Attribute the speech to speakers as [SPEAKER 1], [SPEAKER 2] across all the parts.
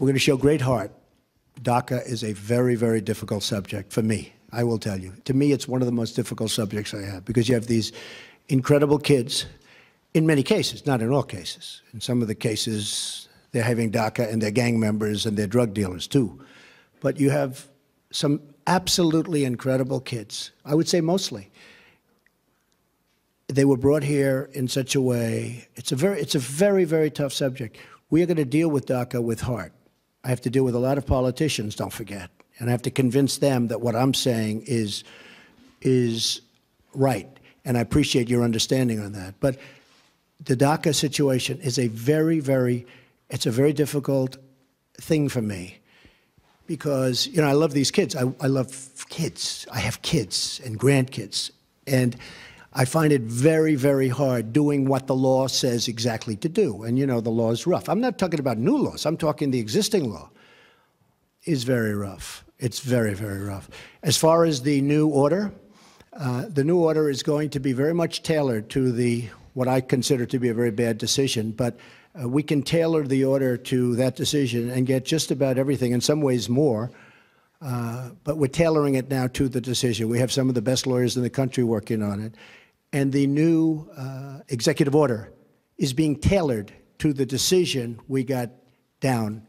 [SPEAKER 1] We're going to show great heart. DACA is a very, very difficult subject for me, I will tell you. To me, it's one of the most difficult subjects I have, because you have these incredible kids, in many cases, not in all cases. In some of the cases, they're having DACA and they're gang members and they're drug dealers too. But you have some absolutely incredible kids, I would say mostly. They were brought here in such a way. It's a very, very tough subject. We are going to deal with DACA with heart. I have to deal with a lot of politicians, don't forget. And I have to convince them that what I'm saying is right. And I appreciate your understanding on that. But the DACA situation is a very difficult thing for me. Because, you know, I love these kids. I love kids. I have kids and grandkids. And I find it very, very hard doing what the law says exactly to do. And, you know, the law is rough. I'm not talking about new laws. I'm talking the existing law is very rough. It's very, very rough. As far as the new order is going to be very much tailored to what I consider to be a very bad decision. But we can tailor the order to that decision and get just about everything, in some ways more. But we're tailoring it now to the decision. We have some of the best lawyers in the country working on it. And the new executive order is being tailored to the decision we got down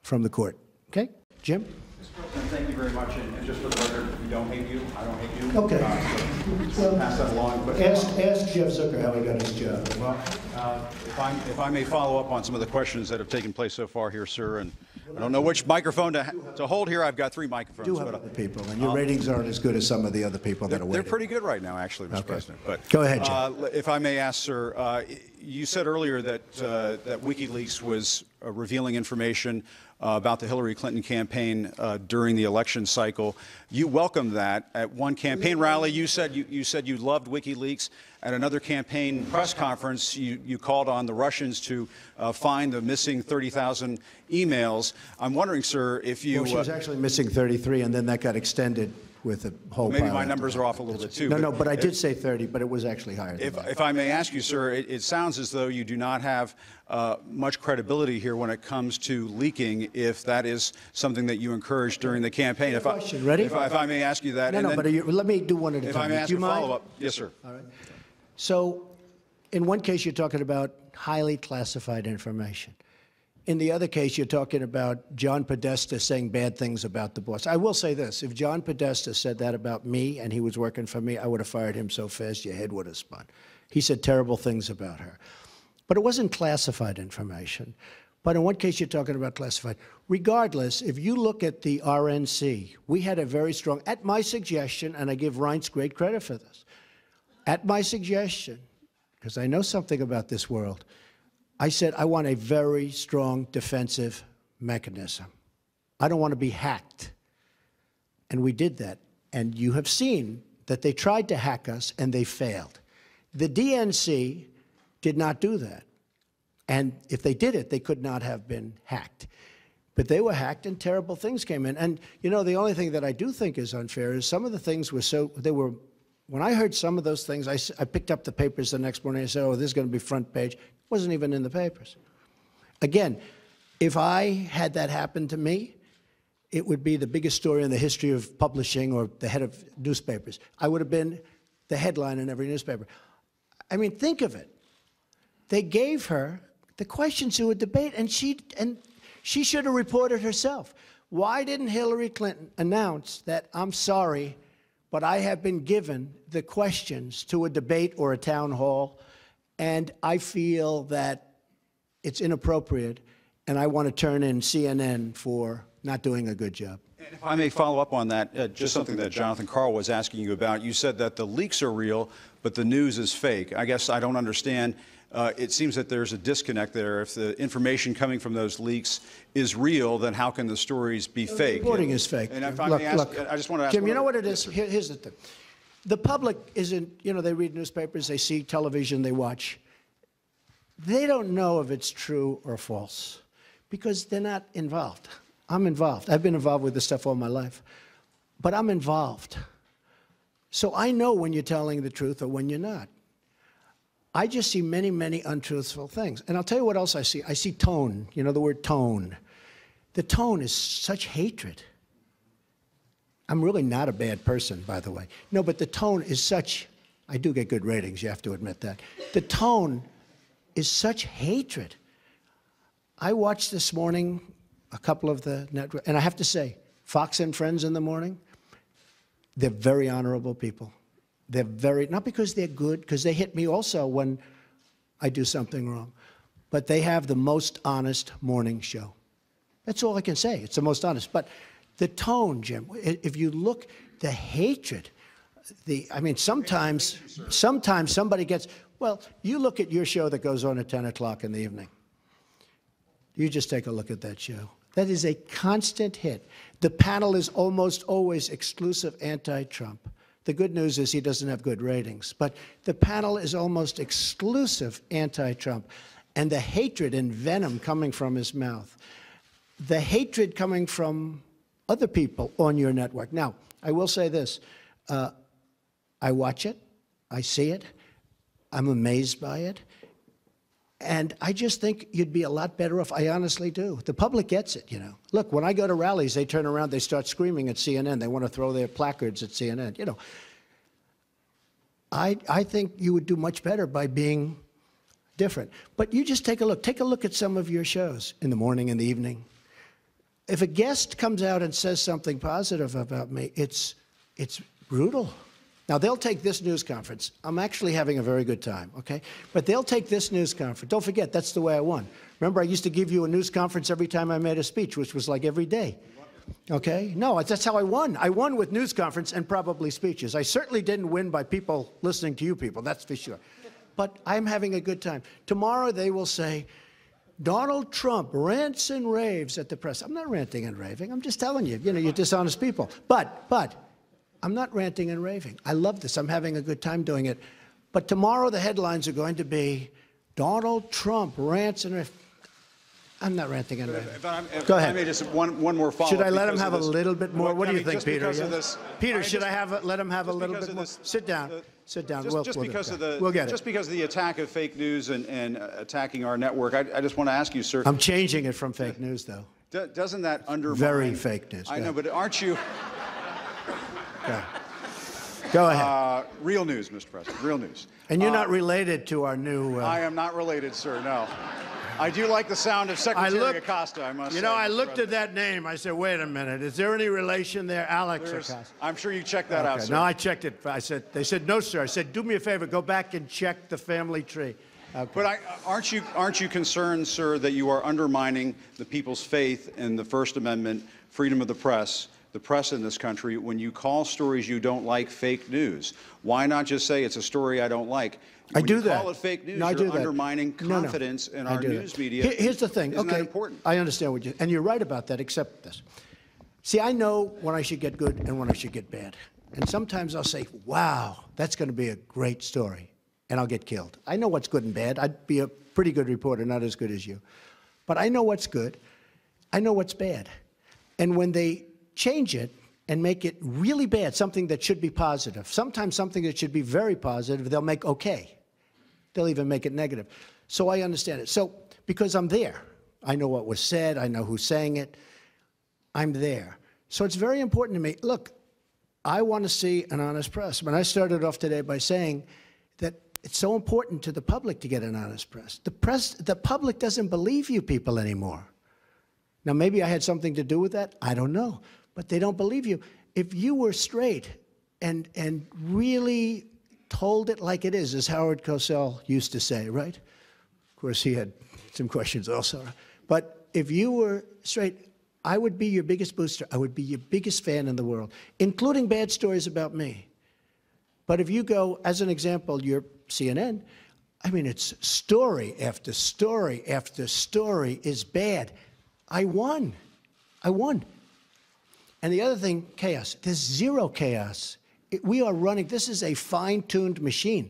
[SPEAKER 1] from the court. Okay? Jim?
[SPEAKER 2] Mr. President, thank you very much. And just for the record, we don't hate you. I don't hate you.
[SPEAKER 1] Okay.
[SPEAKER 2] So pass that along. But,
[SPEAKER 1] ask Jeff Zucker how he got his job.
[SPEAKER 2] Well, if I may follow up on some of the questions that have taken place so far here, sir, and I don't know which microphone to hold here. I've got 3 microphones.
[SPEAKER 1] You have other people, and your ratings aren't as good as some of the other people that are waiting.
[SPEAKER 2] They're pretty good right now, actually, Mr. President. But
[SPEAKER 1] go ahead, Jim.
[SPEAKER 2] If I may ask, sir, you said earlier that WikiLeaks was revealing information about the Hillary Clinton campaign during the election cycle. You welcomed that. At one campaign rally, you said you loved WikiLeaks. At another campaign press conference, you called on the Russians to find the missing 30,000 emails. I'm wondering, sir, if you...
[SPEAKER 1] Well, she was actually missing 33, and then that got extended with a whole
[SPEAKER 2] maybe
[SPEAKER 1] pile.
[SPEAKER 2] My numbers are off a little bit, too.
[SPEAKER 1] No, but I did say 30, but it was actually higher than that.
[SPEAKER 2] If I may ask you, sir, it sounds as though you do not have much credibility here when it comes to leaking, if that is something that you encouraged during the campaign.
[SPEAKER 1] Ready?
[SPEAKER 2] If I may ask you that.
[SPEAKER 1] No, but let me do one at a time.
[SPEAKER 2] If I may ask a follow-up. Yes, sir.
[SPEAKER 1] All right. So, in one case, you're talking about highly classified information. In the other case, you're talking about John Podesta saying bad things about the boss. I will say this. If John Podesta said that about me and he was working for me, I would have fired him so fast your head would have spun. He said terrible things about her. But it wasn't classified information. But in one case, you're talking about classified. Regardless, if you look at the RNC, we had a very strong, at my suggestion, and I give Reince great credit for this, at my suggestion, because I know something about this world, I said I want a very strong defensive mechanism. I don't want to be hacked. And we did that. And you have seen that they tried to hack us and they failed. The DNC did not do that. And if they did it, they could not have been hacked. But they were hacked and terrible things came in. And, you know, the only thing that I do think is unfair is some of the things were when I heard some of those things, I picked up the papers the next morning and said, oh, this is going to be front page. It wasn't even in the papers. Again, if I had that happen to me, it would be the biggest story in the history of publishing or the head of newspapers. I would have been the headline in every newspaper. I mean, think of it. They gave her the questions to a debate, and she should have reported herself. Why didn't Hillary Clinton announce that, I'm sorry, but I have been given the questions to a debate or a town hall, and I feel that it's inappropriate, and I want to turn in CNN for not doing a good job.
[SPEAKER 2] And if I may follow up on that, just something that Jonathan Karl was asking you about. You said that the leaks are real, but the news is fake. I guess I don't understand. It seems that there's a disconnect there. If the information coming from those leaks is real, then how can the stories be fake?
[SPEAKER 1] The reporting is fake.
[SPEAKER 2] And if I may ask, I just want to ask
[SPEAKER 1] Jim, you know what it is? Here's the thing. The public isn't, you know, they read newspapers, they see television, they watch. They don't know if it's true or false because they're not involved. I'm involved. I've been involved with this stuff all my life. But I'm involved. So I know when you're telling the truth or when you're not. I just see many, many untruthful things. And I'll tell you what else I see. I see tone, you know, the word tone. The tone is such hatred. I'm really not a bad person, by the way. No, but the tone is such, I do get good ratings, you have to admit that. The tone is such hatred. I watched this morning a couple of the network, and I have to say, Fox and Friends in the morning, they're very honorable people. They're very, not because they're good, because they hit me also when I do something wrong, but they have the most honest morning show. That's all I can say. It's the most honest. But the tone, Jim, if you look, the hatred, I mean, sometimes somebody gets, well, you look at your show that goes on at 10 o'clock in the evening. You just take a look at that show. That is a constant hit. The panel is almost always exclusive anti-Trump. The good news is he doesn't have good ratings. But the panel is almost exclusive anti-Trump. And the hatred and venom coming from his mouth, the hatred coming from other people on your network. Now, I will say this. I watch it. I see it. I'm amazed by it. And I just think you'd be a lot better off. I honestly do. The public gets it, you know. Look, when I go to rallies, they turn around, they start screaming at CNN. They want to throw their placards at CNN. You know, I think you would do much better by being different. But you just take a look. Take a look at some of your shows in the morning and the evening. If a guest comes out and says something positive about me, it's brutal. Now, they'll take this news conference. I'm actually having a very good time, okay? But they'll take this news conference. Don't forget, that's the way I won. Remember, I used to give you a news conference every time I made a speech, which was like every day, okay? No, that's how I won. I won with news conference and probably speeches. I certainly didn't win by people listening to you people, that's for sure. But I'm having a good time. Tomorrow, they will say, Donald Trump rants and raves at the press. I'm not ranting and raving. I'm just telling you, you know, you're dishonest people. But I'm not ranting and raving. I love this. I'm having a good time doing it. But tomorrow the headlines are going to be Donald Trump rants and raves. I'm not ranting and raving. Go ahead.
[SPEAKER 2] I may just one more follow-up.
[SPEAKER 1] Should I let him have a little bit more? What do you think, Peter? Peter, should I let him have a little bit more? Sit down. Sit down. We'll get it.
[SPEAKER 2] Just because of the attack of fake news and attacking our network, I just want to ask you, sir.
[SPEAKER 1] I'm changing it from fake news, though.
[SPEAKER 2] Doesn't that undermine?
[SPEAKER 1] Very fake news.
[SPEAKER 2] I know, but aren't you?
[SPEAKER 1] Go ahead.
[SPEAKER 2] Real news, Mr. President. Real news.
[SPEAKER 1] And you're not related to our new.
[SPEAKER 2] I am not related, sir. No. I do like the sound of Secretary Acosta, I must say.
[SPEAKER 1] You know, I looked at that name. I said, wait a minute. Is there any relation there? Alex Acosta.
[SPEAKER 2] I'm sure you checked that out, sir.
[SPEAKER 1] No, I checked it. They said, no, sir. I said, do me a favor. Go back and check the family tree. Okay.
[SPEAKER 2] But aren't you concerned, sir, that you are undermining the people's faith in the First Amendment, freedom of the press in this country, when you call stories you don't like fake news? Why not just say it's a story I don't like?
[SPEAKER 1] I do that.
[SPEAKER 2] When you call it fake news, you're undermining confidence in our news media.
[SPEAKER 1] Here's the thing.
[SPEAKER 2] Isn't that important?
[SPEAKER 1] I understand what and you're right about that, except this. See, I know when I should get good and when I should get bad. And sometimes I'll say, wow, that's going to be a great story, and I'll get killed. I know what's good and bad. I'd be a pretty good reporter, not as good as you. But I know what's good. I know what's bad. And when they change it and make it really bad, something that should be positive, sometimes something that should be very positive, they'll make okay. They'll even make it negative. So I understand it. So because I'm there, I know what was said, I know who's saying it, I'm there. So it's very important to me. Look, I want to see an honest press. When I started off today by saying that it's so important to the public to get an honest press. The public doesn't believe you people anymore. Now, maybe I had something to do with that. I don't know. But they don't believe you. If you were straight and really told it like it is, as Howard Cosell used to say, right? Of course, he had some questions also. But if you were straight, I would be your biggest booster. I would be your biggest fan in the world, including bad stories about me. But if you go, as an example, you're CNN, I mean, it's story after story after story is bad. I won. I won. And the other thing, chaos. There's zero chaos. We are running, this is a fine-tuned machine.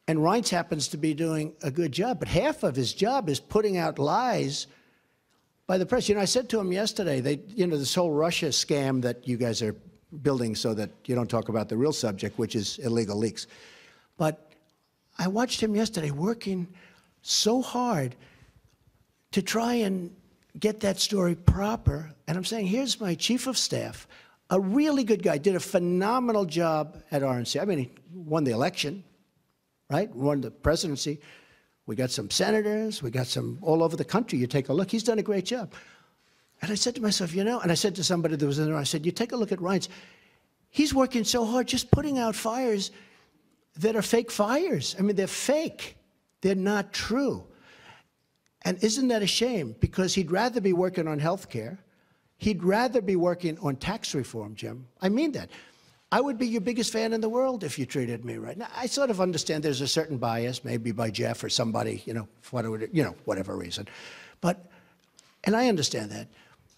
[SPEAKER 1] And Reince happens to be doing a good job, but half of his job is putting out lies by the press. You know, I said to him yesterday, this whole Russia scam that you guys are building so that you don't talk about the real subject, which is illegal leaks. But I watched him yesterday working so hard to try and get that story proper. And I'm saying, here's my chief of staff, a really good guy, did a phenomenal job at RNC. I mean, he won the election, right? Won the presidency. We got some senators. We got some all over the country. You take a look. He's done a great job. And I said to myself, and I said to somebody that was in there, I said, you take a look at Reince. He's working so hard just putting out fires that are fake fires. I mean, they're fake. They're not true. And isn't that a shame? Because he'd rather be working on health care. He'd rather be working on tax reform, Jim. I mean that. I would be your biggest fan in the world if you treated me right. Now, I sort of understand there's a certain bias, maybe by Jeff or somebody, for whatever reason. And I understand that.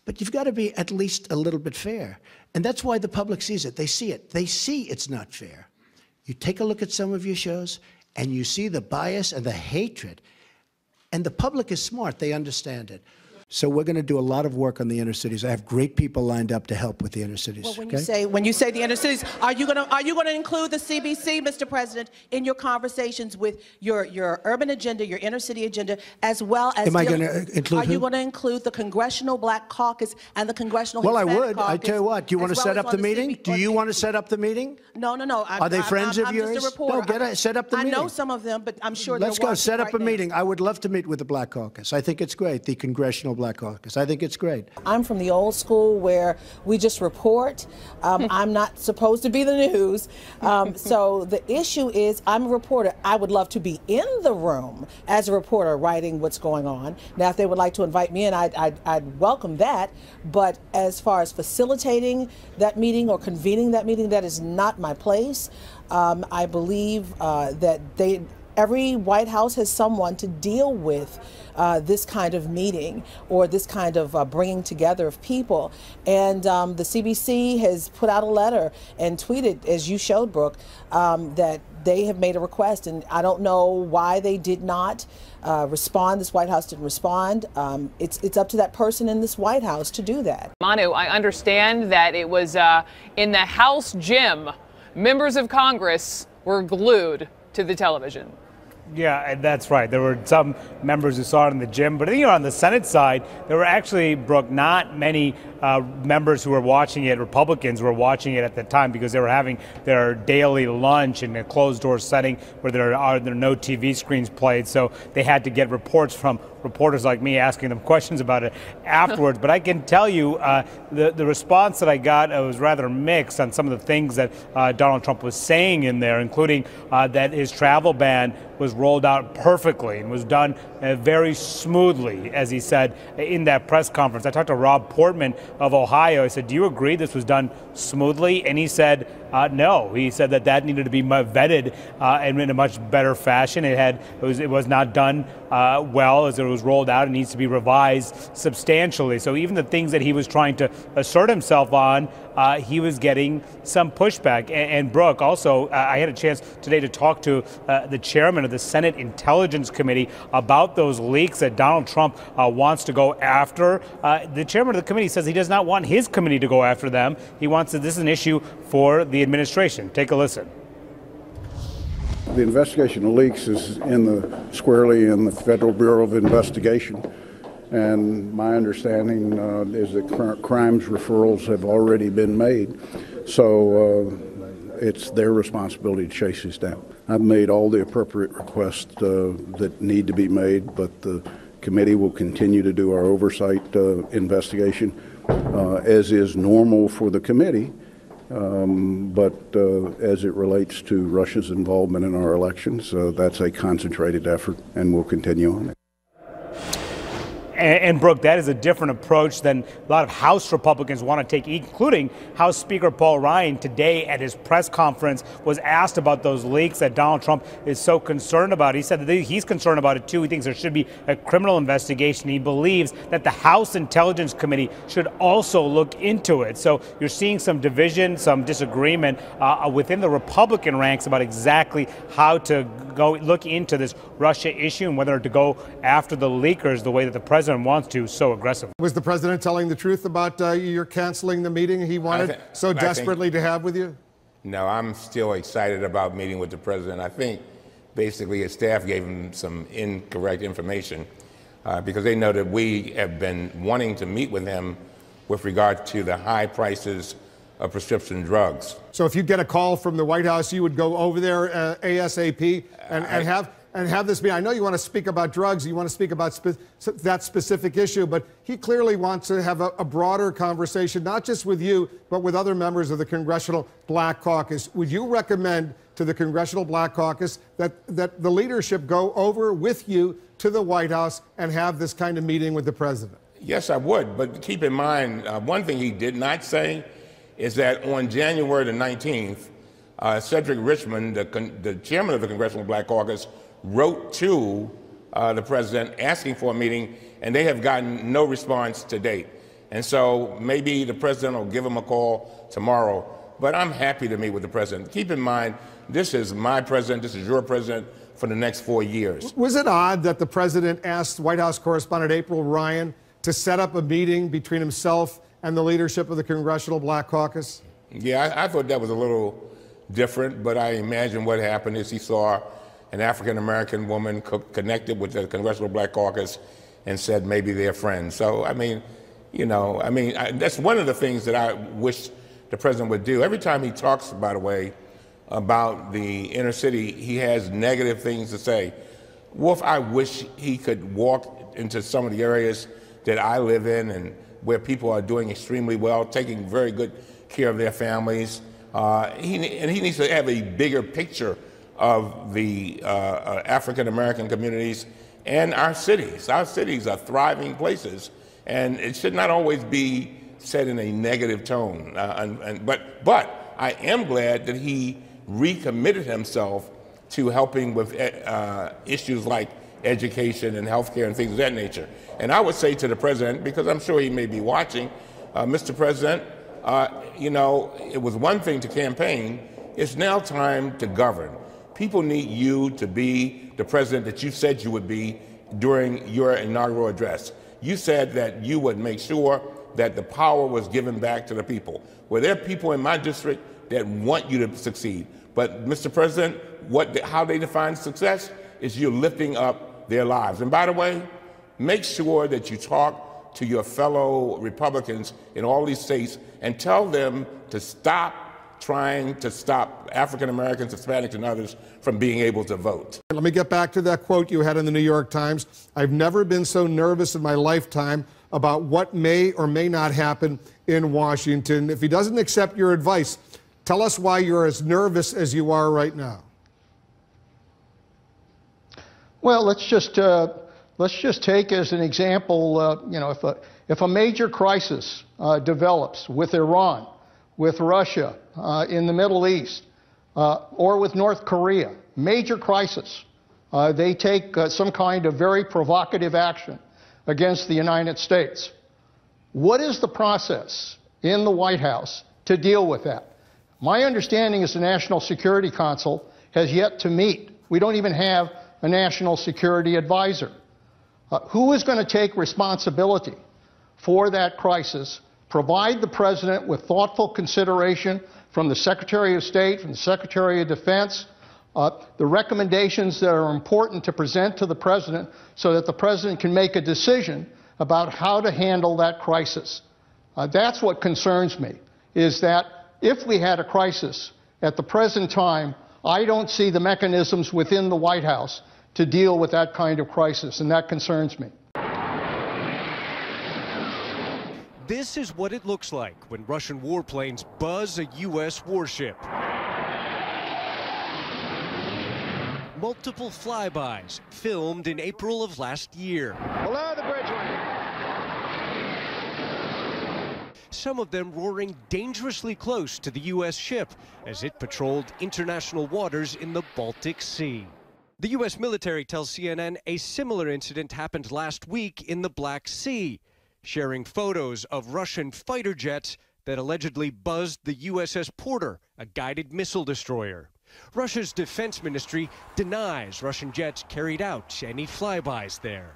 [SPEAKER 1] But you've got to be at least a little bit fair. And that's why the public sees it. They see it. They see it's not fair. You take a look at some of your shows, and you see the bias and the hatred. And the public is smart. They understand it. So we're going to do a lot of work on the inner cities. I have great people lined up to help with the inner cities.
[SPEAKER 3] Well, when you say the inner cities, are you going to include the CBC, Mr. President, in your conversations with your urban agenda, your inner city agenda, as well as?
[SPEAKER 1] Am I going to include?
[SPEAKER 3] Are you going to include the Congressional Black Caucus and the Congressional
[SPEAKER 1] Hispanic
[SPEAKER 3] Hispanic
[SPEAKER 1] Caucus? Well, I would. I tell you what. Do you want to set up the meeting? Do you want to set up the meeting?
[SPEAKER 3] No.
[SPEAKER 1] Are they friends of yours?
[SPEAKER 3] I'm just a reporter.
[SPEAKER 1] No, set up the meeting.
[SPEAKER 3] I know some of them, but I'm sure.
[SPEAKER 1] Let's go set up a meeting. I would love to meet with the Black Caucus. I think it's great. The Congressional Black Caucus. I think it's great.
[SPEAKER 3] I'm from the old school where we just report. I'm not supposed to be the news. So the issue is I'm a reporter. I would love to be in the room as a reporter writing what's going on. Now, if they would like to invite me in, I'd welcome that. But as far as facilitating that meeting or convening that meeting, that is not my place. I believe that every White House has someone to deal with this kind of meeting or this kind of bringing together of people. And the CBC has put out a letter and tweeted, as you showed, Brooke, that they have made a request. And I don't know why they did not respond. This White House didn't respond. It's up to that person in this White House to do that.
[SPEAKER 4] Manu, I understand that it was in the House gym. Members of Congress were glued to the television.
[SPEAKER 5] Yeah, that's right. There were some members who saw it in the gym, but on the Senate side, there were actually, Brooke, not many members who were watching it, Republicans were watching it at the time because they were having their daily lunch in a closed-door setting where there are no TV screens played, so they had to get reports from reporters like me asking them questions about it afterwards. But I can tell you the response that I got was rather mixed on some of the things that Donald Trump was saying in there, including that his travel ban was rolled out perfectly and was done very smoothly, as he said in that press conference. I talked to Rob Portman of Ohio. I said, do you agree this was done smoothly? And he said, no. He said that needed to be vetted and in a much better fashion. It was not done well as it was rolled out. It needs to be revised substantially. So even the things that he was trying to assert himself on, he was getting some pushback. And Brooke, also, I had a chance today to talk to the chairman of the Senate Intelligence Committee about those leaks that Donald Trump wants to go after. The chairman of the committee says he does not want his committee to go after them. He wants that this is an issue for the administration. Take a listen.
[SPEAKER 6] The investigation of leaks is squarely in the Federal Bureau of Investigation, and my understanding is that current crimes referrals have already been made, so it's their responsibility to chase these down. I've made all the appropriate requests that need to be made, but the committee will continue to do our oversight investigation, as is normal for the committee. But as it relates to Russia's involvement in our elections, that's a concentrated effort, and we'll continue on it.
[SPEAKER 5] And Brooke, that is a different approach than a lot of House Republicans want to take, including House Speaker Paul Ryan today at his press conference was asked about those leaks that Donald Trump is so concerned about. He said that he's concerned about it too. He thinks there should be a criminal investigation. He believes that the House Intelligence Committee should also look into it. So you're seeing some division, some disagreement within the Republican ranks about exactly how to go look into this Russia issue and whether to go after the leakers the way that the president wants to so aggressively.
[SPEAKER 7] Was the president telling the truth about your canceling the meeting he wanted so desperately to have with you?
[SPEAKER 8] No, I'm still excited about meeting with the president. I think basically his staff gave him some incorrect information. because they know that we have been wanting to meet with him with regard to the high prices of prescription drugs.
[SPEAKER 7] So if you get a call from the White House, you would go over there ASAP and have this meeting. I know you want to speak about drugs, you want to speak about that specific issue, but he clearly wants to have a broader conversation, not just with you, but with other members of the Congressional Black Caucus. Would you recommend to the Congressional Black Caucus that the leadership go over with you to the White House and have this kind of meeting with the president?
[SPEAKER 8] Yes, I would, but keep in mind, one thing he did not say is that on January the 19th, Cedric Richmond, the chairman of the Congressional Black Caucus, wrote to the president asking for a meeting, and they have gotten no response to date. And so maybe the president will give him a call tomorrow, but I'm happy to meet with the president. Keep in mind, this is my president, this is your president for the next 4 years.
[SPEAKER 7] Was it odd that the president asked White House correspondent April Ryan to set up a meeting between himself and the leadership of the Congressional Black Caucus?
[SPEAKER 8] Yeah, I thought that was a little different, but I imagine what happened is he saw an African-American woman connected with the Congressional Black Caucus and said maybe they're friends. So, I mean, you know, that's one of the things that I wish the president would do. Every time he talks, by the way, about the inner city, he has negative things to say. Wolf, I wish he could walk into some of the areas that I live in and where people are doing extremely well, taking very good care of their families. He needs to have a bigger picture of the African-American communities and our cities. Our cities are thriving places, and it should not always be said in a negative tone. But I am glad that he recommitted himself to helping with issues like education and healthcare and things of that nature. And I would say to the president, because I'm sure he may be watching, Mr. President, you know, it was one thing to campaign. It's now time to govern. People need you to be the president that you said you would be during your inaugural address. You said that you would make sure that the power was given back to the people. Well, there are people in my district that want you to succeed. But, Mr. President, how they define success is you're lifting up their lives. And by the way, make sure that you talk to your fellow Republicans in all these states and tell them to stop trying to stop African Americans, Hispanics, and others from being able to vote.
[SPEAKER 7] Let me get back to that quote you had in the New York Times. I've never been so nervous in my lifetime about what may or may not happen in Washington. If he doesn't accept your advice, tell us why you're as nervous as you are right now.
[SPEAKER 9] Well, let's just take as an example, you know, if a major crisis develops with Iran, with Russia, in the Middle East, or with North Korea, major crisis, they take some kind of very provocative action against the United States. What is the process in the White House to deal with that? My understanding is the National Security Council has yet to meet. We don't even have a national security advisor. Who is going to take responsibility for that crisis, provide the president with thoughtful consideration from the Secretary of State, from the Secretary of Defense, the recommendations that are important to present to the president so that the president can make a decision about how to handle that crisis. That's what concerns me, is that if we had a crisis at the present time, I don't see the mechanisms within the White House to deal with that kind of crisis, and that concerns me.
[SPEAKER 10] This is what it looks like when Russian warplanes buzz a U.S. warship. Multiple flybys filmed in April of last year.
[SPEAKER 11] Below the bridgeway.
[SPEAKER 10] Some of them roaring dangerously close to the U.S. ship as it patrolled international waters in the Baltic Sea. The U.S. military tells CNN a similar incident happened last week in the Black Sea, sharing photos of Russian fighter jets that allegedly buzzed the USS Porter, a guided missile destroyer. Russia's defense ministry denies Russian jets carried out any flybys there.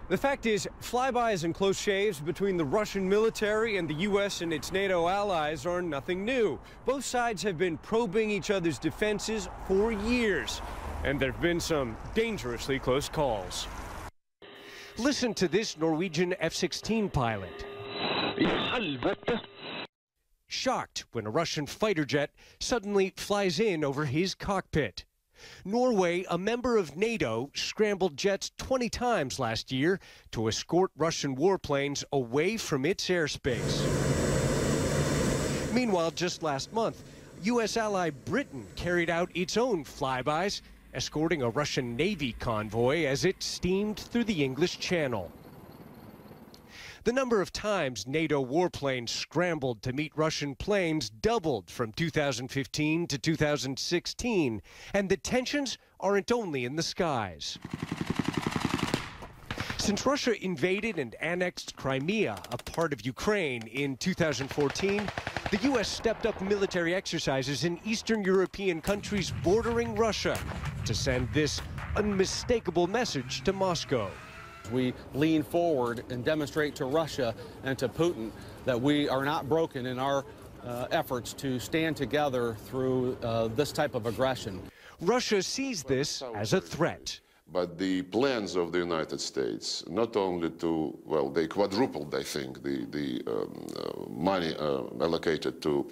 [SPEAKER 11] The fact is, flybys and close shaves between the Russian military and the U.S. and its NATO allies are nothing new. Both sides have been probing each other's defenses for years, and there have been some dangerously close calls.
[SPEAKER 10] Listen to this Norwegian F-16 pilot. Shocked when a Russian fighter jet suddenly flies in over his cockpit. Norway, a member of NATO, scrambled jets 20 times last year to escort Russian warplanes away from its airspace. Meanwhile, just last month, U.S. ally Britain carried out its own flybys, escorting a Russian Navy convoy as it steamed through the English Channel. The number of times NATO warplanes scrambled to meet Russian planes doubled from 2015 to 2016, and the tensions aren't only in the skies. Since Russia invaded and annexed Crimea, a part of Ukraine, in 2014, the U.S. stepped up military exercises in Eastern European countries bordering Russia to send this unmistakable message to Moscow.
[SPEAKER 12] We lean forward and demonstrate to Russia and to Putin that we are not broken in our efforts to stand together through this type of aggression.
[SPEAKER 10] Russia sees this as a threat.
[SPEAKER 13] But the plans of the United States, not only to, well, they quadrupled, I think, the money allocated to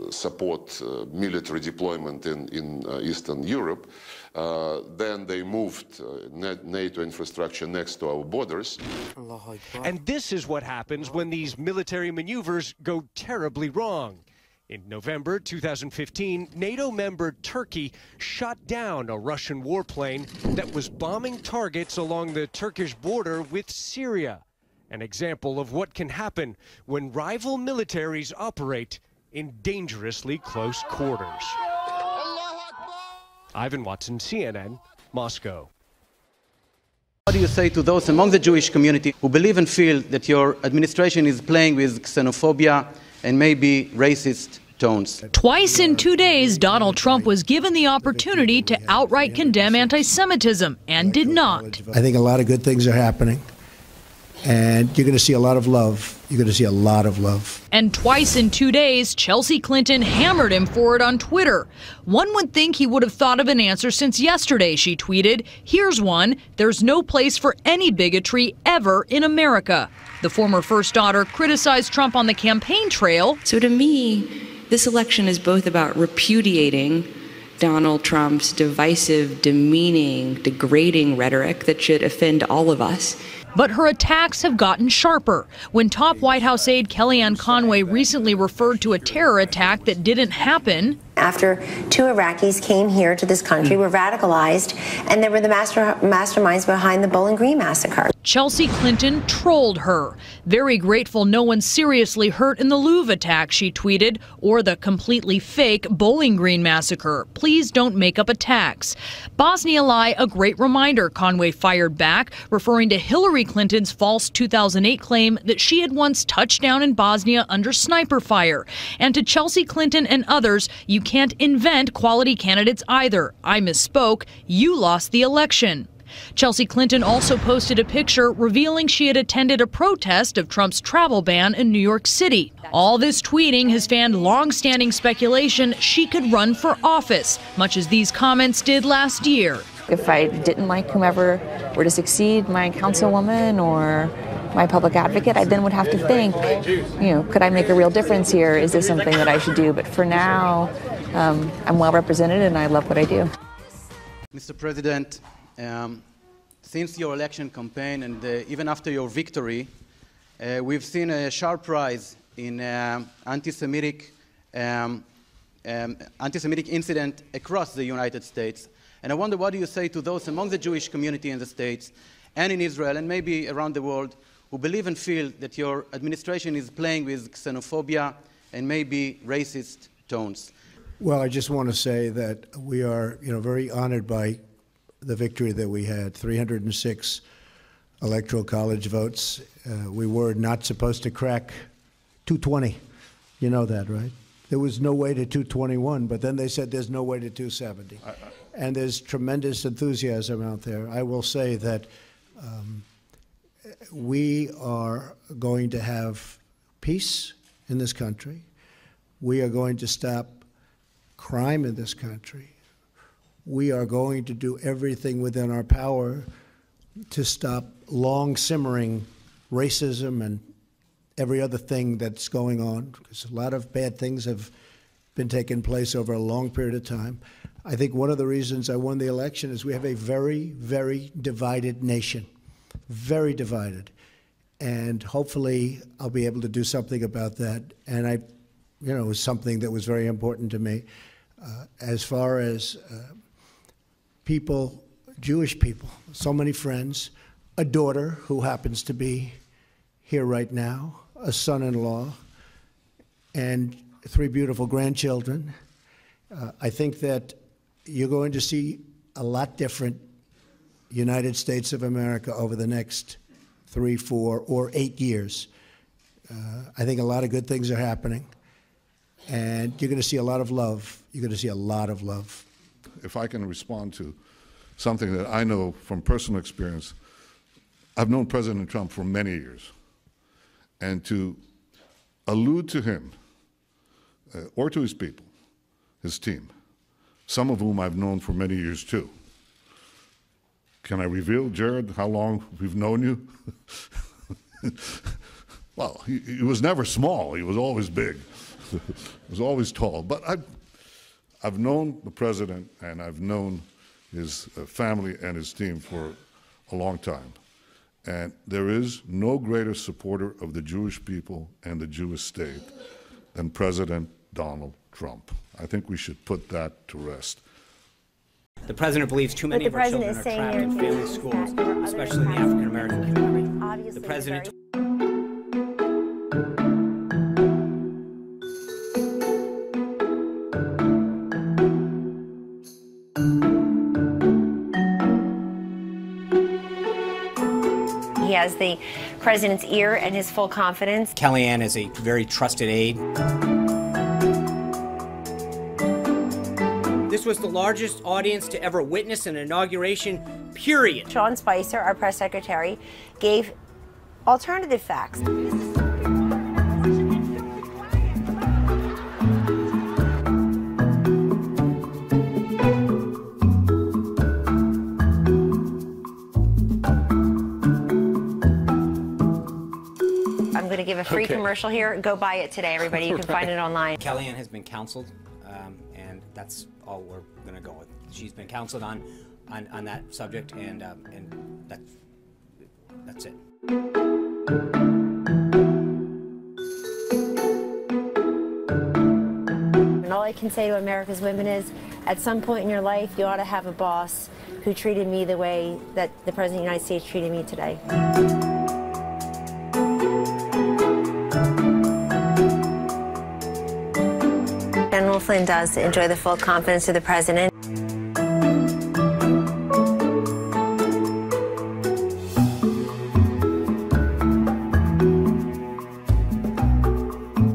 [SPEAKER 13] support military deployment in Eastern Europe. Then they moved NATO infrastructure next to our borders.
[SPEAKER 10] And this is what happens when these military maneuvers go terribly wrong. In November 2015, NATO member Turkey shot down a Russian warplane that was bombing targets along the Turkish border with Syria. An example of what can happen when rival militaries operate in dangerously close quarters. Ivan Watson, CNN, Moscow.
[SPEAKER 14] What do you say to those among the Jewish community who believe and feel that your administration is playing with xenophobia and maybe racist tones?
[SPEAKER 15] Twice in 2 days, Donald Trump was given the opportunity to outright condemn anti-Semitism and did not.
[SPEAKER 1] I think a lot of good things are happening, and you're going to see a lot of love. You're going to see a lot of love.
[SPEAKER 15] And twice in 2 days, Chelsea Clinton hammered him for it on Twitter. One would think he would have thought of an answer since yesterday, she tweeted. Here's one: there's no place for any bigotry ever in America. The former first daughter criticized Trump on the campaign trail.
[SPEAKER 16] So to me, this election is both about repudiating Donald Trump's divisive, demeaning, degrading rhetoric that should offend all of us.
[SPEAKER 15] But her attacks have gotten sharper. When top White House aide Kellyanne Conway recently referred to a terror attack that didn't happen.
[SPEAKER 17] After 2 Iraqis came here to this country, were radicalized, and they were the masterminds behind the Bowling Green massacre.
[SPEAKER 15] Chelsea Clinton trolled her. Very grateful no one seriously hurt in the Louvre attack, she tweeted, or the completely fake Bowling Green massacre. Please don't make up attacks. Bosnia lie, a great reminder, Conway fired back, referring to Hillary Clinton's false 2008 claim that she had once touched down in Bosnia under sniper fire. And to Chelsea Clinton and others, you can't invent quality candidates either. I misspoke. You lost the election. Chelsea Clinton also posted a picture revealing she had attended a protest of Trump's travel ban in New York City. All this tweeting has fanned long-standing speculation she could run for office, much as these comments did last year.
[SPEAKER 18] If I didn't like whomever were to succeed, my councilwoman or my public advocate, I then would have to think, could I make a real difference here? Is this something that I should do? But for now, I'm well represented and I love what I do.
[SPEAKER 14] Mr. President, since your election campaign and even after your victory, we've seen a sharp rise in anti-Semitic incident across the United States. And I wonder, what do you say to those among the Jewish community in the States and in Israel and maybe around the world who believe and feel that your administration is playing with xenophobia and maybe racist tones?
[SPEAKER 1] Well, I just want to say that we are, very honored by the victory that we had, 306 electoral college votes. We were not supposed to crack 220. You know that, right? There was no way to 221, but then they said there's no way to 270. And there's tremendous enthusiasm out there. I will say that we are going to have peace in this country. We are going to stop crime in this country. We are going to do everything within our power to stop long simmering racism and every other thing that's going on, because a lot of bad things have been taking place over a long period of time. I think one of the reasons I won the election is we have a very, very divided nation, very divided. And hopefully I'll be able to do something about that. And it was something that was very important to me. As far as people, Jewish people, so many friends, a daughter who happens to be here right now, a son-in-law, and 3 beautiful grandchildren. I think that you're going to see a lot different United States of America over the next 3, 4, or 8 years. I think a lot of good things are happening, and you're going to see a lot of love. You're going to see a lot of love.
[SPEAKER 19] If I can respond to something that I know from personal experience, I've known President Trump for many years, and to allude to him or to his people, his team, some of whom I've known for many years too. Can I reveal, Jared, how long we've known you? Well, he was never small. He was always big. He was always tall. But I've known the president, and I've known his family and his team for a long time. And there is no greater supporter of the Jewish people and the Jewish state than President Donald Trump. I think we should put that to rest.
[SPEAKER 20] The president believes too many of our children are trapped in failing schools, especially in the African American community. The president.
[SPEAKER 17] He has the president's ear and his full confidence.
[SPEAKER 20] Kellyanne is a very trusted aide. This was the largest audience to ever witness an inauguration, period.
[SPEAKER 17] Sean Spicer, our press secretary, gave alternative facts. I'm going to give a free commercial here. Go buy it today, everybody. You can find it online.
[SPEAKER 20] Kellyanne has been counseled, and that's all we're going to go with. She's been counseled on that subject, and that's it.
[SPEAKER 17] And all I can say to America's women is, at some point in your life, you ought to have a boss who treated me the way that the President of the United States treated me today. General Flynn does enjoy the full confidence of the president.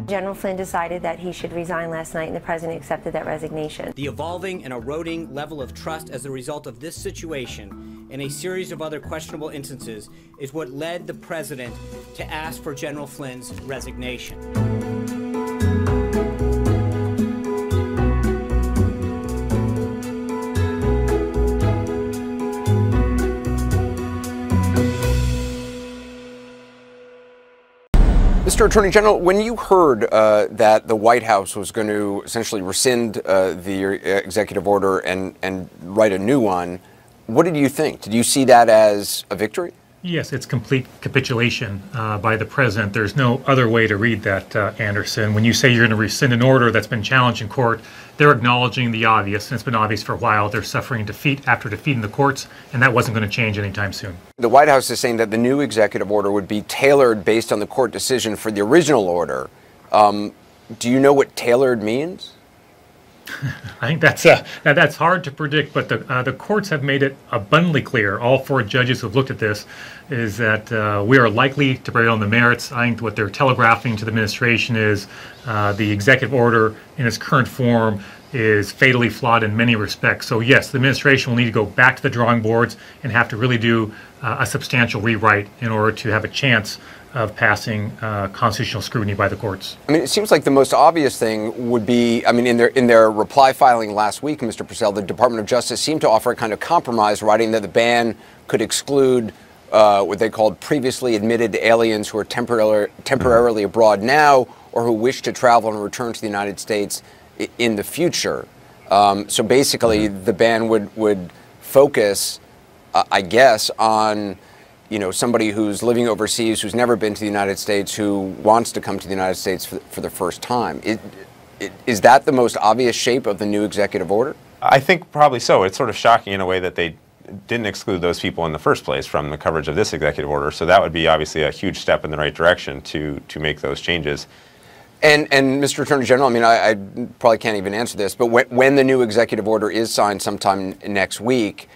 [SPEAKER 17] General Flynn decided that he should resign last night, and the president accepted that resignation.
[SPEAKER 20] The evolving and eroding level of trust as a result of this situation and a series of other questionable instances is what led the president to ask for General Flynn's resignation.
[SPEAKER 21] Mr. Attorney General, when you heard that the White House was going to essentially rescind the executive order and write a new one, what did you think? Did you see that as a victory?
[SPEAKER 22] Yes, it's complete capitulation by the president. There's no other way to read that, Anderson. When you say you're going to rescind an order that's been challenged in court, they're acknowledging the obvious, and it's been obvious for a while. They're suffering defeat after defeat in the courts, and that wasn't going to change anytime soon.
[SPEAKER 21] The White House is saying that the new executive order would be tailored based on the court decision for the original order. Do you know what tailored means?
[SPEAKER 22] I think that's hard to predict, but the courts have made it abundantly clear, all 4 judges who have looked at this, is that we are likely to prevail on the merits. I think what they're telegraphing to the administration is the executive order in its current form is fatally flawed in many respects. So yes, the administration will need to go back to the drawing boards and have to really do a substantial rewrite in order to have a chance of passing constitutional scrutiny by the courts.
[SPEAKER 21] I mean, it seems like the most obvious thing would be, I mean, in their reply filing last week, Mr. Purcell, the Department of Justice seemed to offer a kind of compromise, writing that the ban could exclude what they called previously admitted aliens who are temporarily abroad now or who wish to travel and return to the United States in the future. So basically, the ban would focus, I guess, on somebody who's living overseas, who's never been to the United States, who wants to come to the United States for the first time. Is that the most obvious shape of the new executive order?
[SPEAKER 2] I think probably so. It's sort of shocking in a way that they didn't exclude those people in the first place from the coverage of this executive order. So that would be obviously a huge step in the right direction to make those changes.
[SPEAKER 21] And Mr. Attorney General, I mean, I probably can't even answer this, but when the new executive order is signed sometime next week,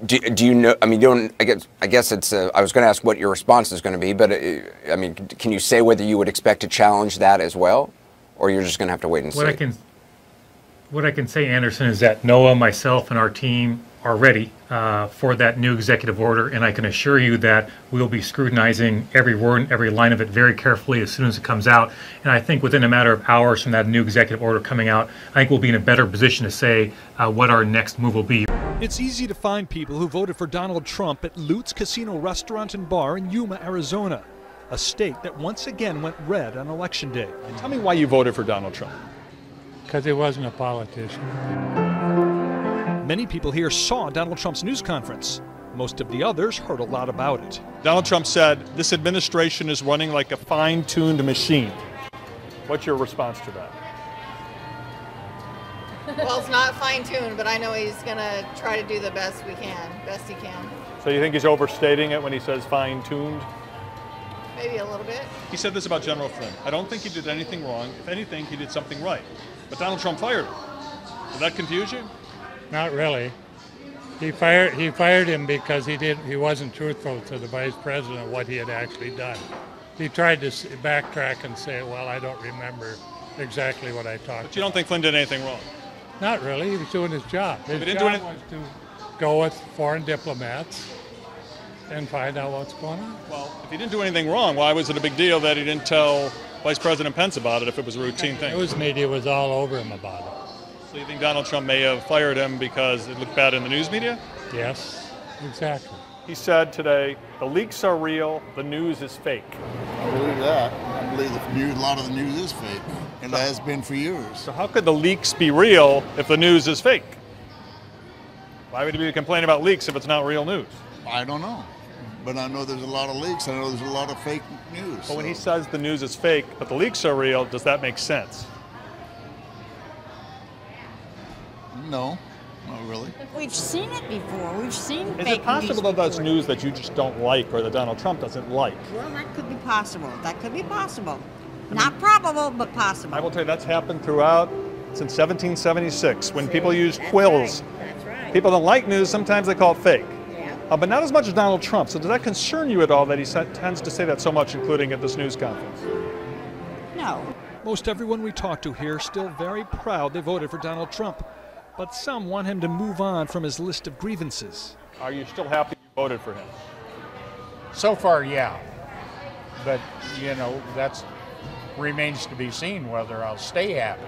[SPEAKER 21] do you know? I mean, I guess it's. I was going to ask what your response is going to be, but I mean, can you say whether you would expect to challenge that as well, or you're just going to have to wait and see?
[SPEAKER 22] What I can say, Anderson, is that Noah, myself, and our team are ready for that new executive order, and I can assure you that we'll be scrutinizing every word and every line of it very carefully as soon as it comes out. And I think within a matter of hours from that new executive order coming out, I think we'll be in a better position to say what our next move will be.
[SPEAKER 3] It's easy to find people who voted for Donald Trump at Lutz Casino Restaurant and Bar in Yuma, Arizona, a state that once again went red on Election Day. And tell me why you voted for Donald Trump.
[SPEAKER 23] Because he wasn't a politician.
[SPEAKER 3] Many people here saw Donald Trump's news conference. Most of the others heard a lot about it. Donald Trump said, "This administration is running like a fine-tuned machine." What's your response to that?
[SPEAKER 24] Well, it's not fine-tuned, but I know he's going to try to do the best he can.
[SPEAKER 3] So you think he's overstating it when he says fine-tuned?
[SPEAKER 24] Maybe a little bit.
[SPEAKER 3] He said this about General Flynn. I don't think he did anything wrong. If anything, he did something right. But Donald Trump fired him. Did that confuse you?
[SPEAKER 23] Not really. He fired him because he wasn't truthful to the vice president what he had actually done. He tried to backtrack and say, well, I don't remember exactly what I talked about.
[SPEAKER 3] But you don't think Flynn did anything wrong?
[SPEAKER 23] Not really. He was doing his job. His job was to go with foreign diplomats and find out what's going on.
[SPEAKER 3] Well, if he didn't do anything wrong, why was it a big deal that he didn't tell Vice President Pence about it if it was a routine thing?
[SPEAKER 23] The news media was all over him about it.
[SPEAKER 3] So you think Donald Trump may have fired him because it looked bad in the news media?
[SPEAKER 23] Yes, exactly.
[SPEAKER 3] He said today, the leaks are real, the news is fake.
[SPEAKER 25] I believe that. I believe a lot of the news is fake, and it has been for years.
[SPEAKER 3] So how could the leaks be real if the news is fake? Why would we complain about leaks if it's not real news?
[SPEAKER 25] I don't know. But I know there's a lot of leaks. I know there's a lot of fake news.
[SPEAKER 3] But when he says the news is fake, but the leaks are real, does that make sense?
[SPEAKER 25] No, not really.
[SPEAKER 26] We've seen it before. We've seen fake news.
[SPEAKER 3] Is it possible that that's news that you just don't like or that Donald Trump doesn't like?
[SPEAKER 26] Well, that could be possible. That could be possible. Not probable, but possible.
[SPEAKER 3] I will tell you that's happened throughout since 1776 when people used quills.
[SPEAKER 26] That's right.
[SPEAKER 3] People don't like news. Sometimes they call it fake. But not as much as Donald Trump. So does that concern you at all that he tends to say that so much, including at this news conference?
[SPEAKER 26] No.
[SPEAKER 3] Most everyone we talk to here still very proud they voted for Donald Trump. But some want him to move on from his list of grievances. Are you still happy you voted for him?
[SPEAKER 27] So far, yeah. But, that remains to be seen whether I'll stay happy.